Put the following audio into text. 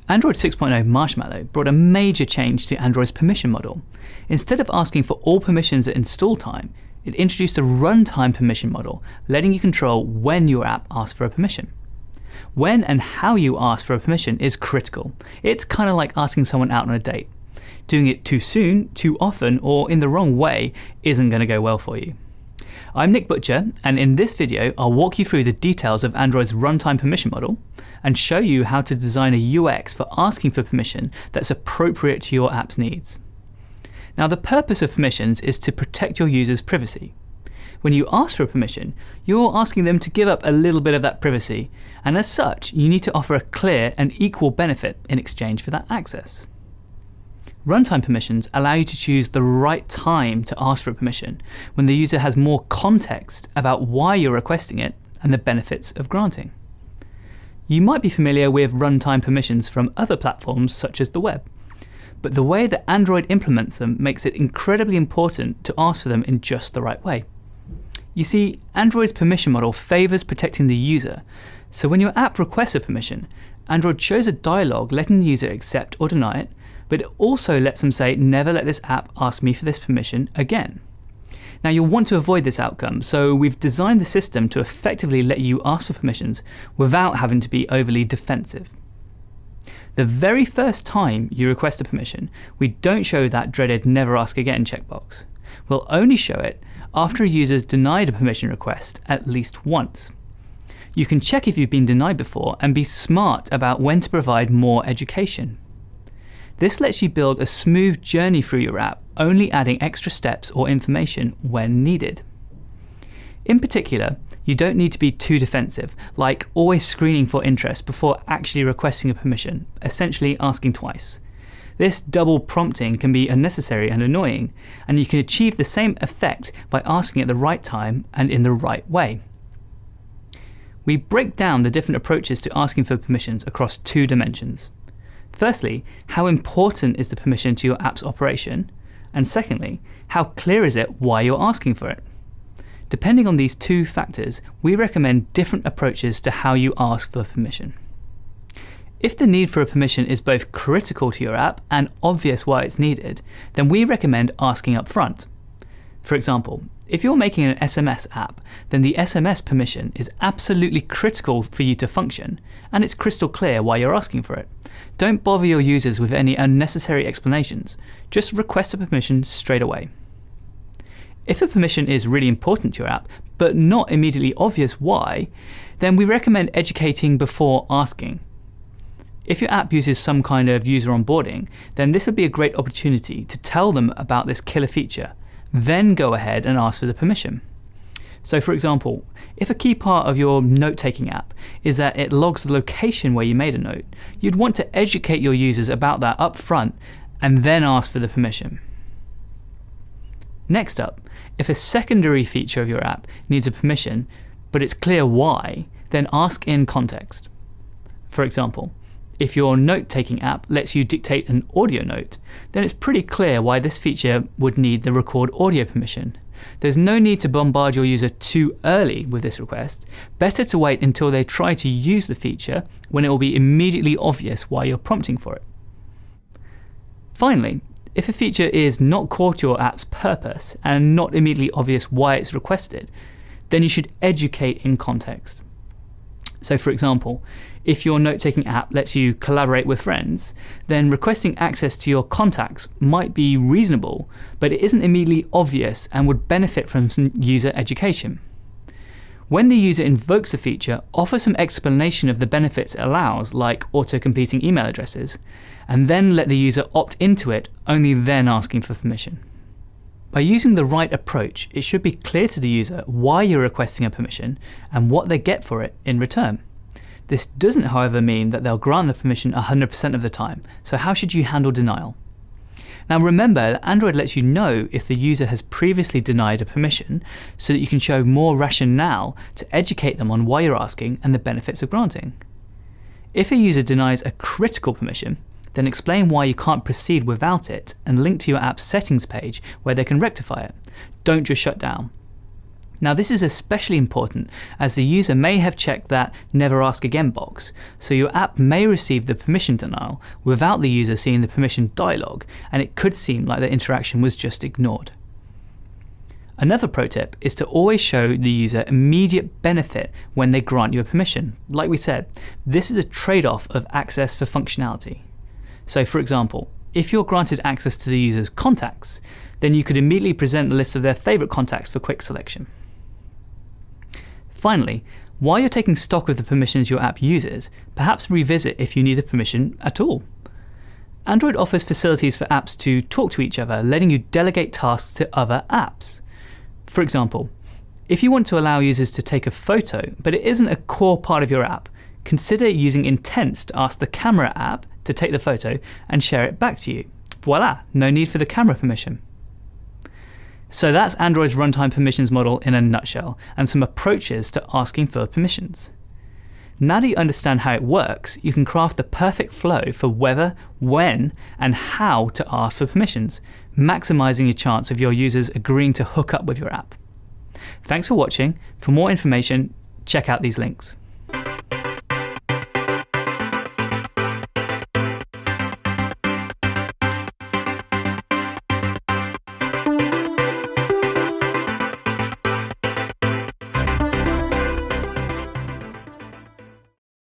Android 6.0 Marshmallow brought a major change to Android's permission model. Instead of asking for all permissions at install time, it introduced a runtime permission model, letting you control when your app asks for a permission. When and how you ask for a permission is critical. It's kind of like asking someone out on a date. Doing it too soon, too often, or in the wrong way isn't going to go well for you. I'm Nick Butcher, and in this video I'll walk you through the details of Android's runtime permission model and show you how to design a UX for asking for permission that's appropriate to your app's needs. Now, the purpose of permissions is to protect your users' privacy. When you ask for a permission, you're asking them to give up a little bit of that privacy, and as such, you need to offer a clear and equal benefit in exchange for that access. Runtime permissions allow you to choose the right time to ask for a permission, when the user has more context about why you're requesting it and the benefits of granting. You might be familiar with runtime permissions from other platforms such as the web, but the way that Android implements them makes it incredibly important to ask for them in just the right way. You see, Android's permission model favors protecting the user, so when your app requests a permission, Android shows a dialog letting the user accept or deny it, but it also lets them say, never let this app ask me for this permission again. Now, you'll want to avoid this outcome, so we've designed the system to effectively let you ask for permissions without having to be overly defensive. The very first time you request a permission, we don't show that dreaded never ask again checkbox. We'll only show it after a user's denied a permission request at least once. You can check if you've been denied before and be smart about when to provide more education. This lets you build a smooth journey through your app, only adding extra steps or information when needed. In particular, you don't need to be too defensive, like always screening for interest before actually requesting a permission, essentially asking twice. This double prompting can be unnecessary and annoying, and you can achieve the same effect by asking at the right time and in the right way. We break down the different approaches to asking for permissions across two dimensions. Firstly, how important is the permission to your app's operation? And secondly, how clear is it why you're asking for it? Depending on these two factors, we recommend different approaches to how you ask for permission. If the need for a permission is both critical to your app and obvious why it's needed, then we recommend asking up front. For example, if you're making an SMS app, then the SMS permission is absolutely critical for you to function, and it's crystal clear why you're asking for it. Don't bother your users with any unnecessary explanations. Just request a permission straight away. If a permission is really important to your app, but not immediately obvious why, then we recommend educating before asking. If your app uses some kind of user onboarding, then this would be a great opportunity to tell them about this killer feature. Then go ahead and ask for the permission. So for example, if a key part of your note-taking app is that it logs the location where you made a note, you'd want to educate your users about that up front and then ask for the permission. Next up, if a secondary feature of your app needs a permission, but it's clear why, then ask in context. For example, if your note-taking app lets you dictate an audio note, then it's pretty clear why this feature would need the record audio permission. There's no need to bombard your user too early with this request. Better to wait until they try to use the feature when it will be immediately obvious why you're prompting for it. Finally, if a feature is not core to your app's purpose and not immediately obvious why it's requested, then you should educate in context. So for example, if your note-taking app lets you collaborate with friends, then requesting access to your contacts might be reasonable, but it isn't immediately obvious and would benefit from some user education. When the user invokes a feature, offer some explanation of the benefits it allows, like auto-completing email addresses, and then let the user opt into it, only then asking for permission. By using the right approach, it should be clear to the user why you're requesting a permission and what they get for it in return. This doesn't, however, mean that they'll grant the permission 100% of the time, so how should you handle denial? Now remember that Android lets you know if the user has previously denied a permission so that you can show more rationale to educate them on why you're asking and the benefits of granting. If a user denies a critical permission, then explain why you can't proceed without it and link to your app's settings page where they can rectify it. Don't just shut down. Now this is especially important as the user may have checked that Never Ask Again box, so your app may receive the permission denial without the user seeing the permission dialog, and it could seem like the interaction was just ignored. Another pro tip is to always show the user immediate benefit when they grant you a permission. Like we said, this is a trade-off of access for functionality. So for example, if you're granted access to the user's contacts, then you could immediately present the list of their favorite contacts for quick selection. Finally, while you're taking stock of the permissions your app uses, perhaps revisit if you need a permission at all. Android offers facilities for apps to talk to each other, letting you delegate tasks to other apps. For example, if you want to allow users to take a photo, but it isn't a core part of your app, consider using Intents to ask the camera app to take the photo and share it back to you. Voila, no need for the camera permission. So that's Android's runtime permissions model in a nutshell, and some approaches to asking for permissions. Now that you understand how it works, you can craft the perfect flow for whether, when, and how to ask for permissions, maximizing your chance of your users agreeing to hook up with your app. Thanks for watching. For more information, check out these links.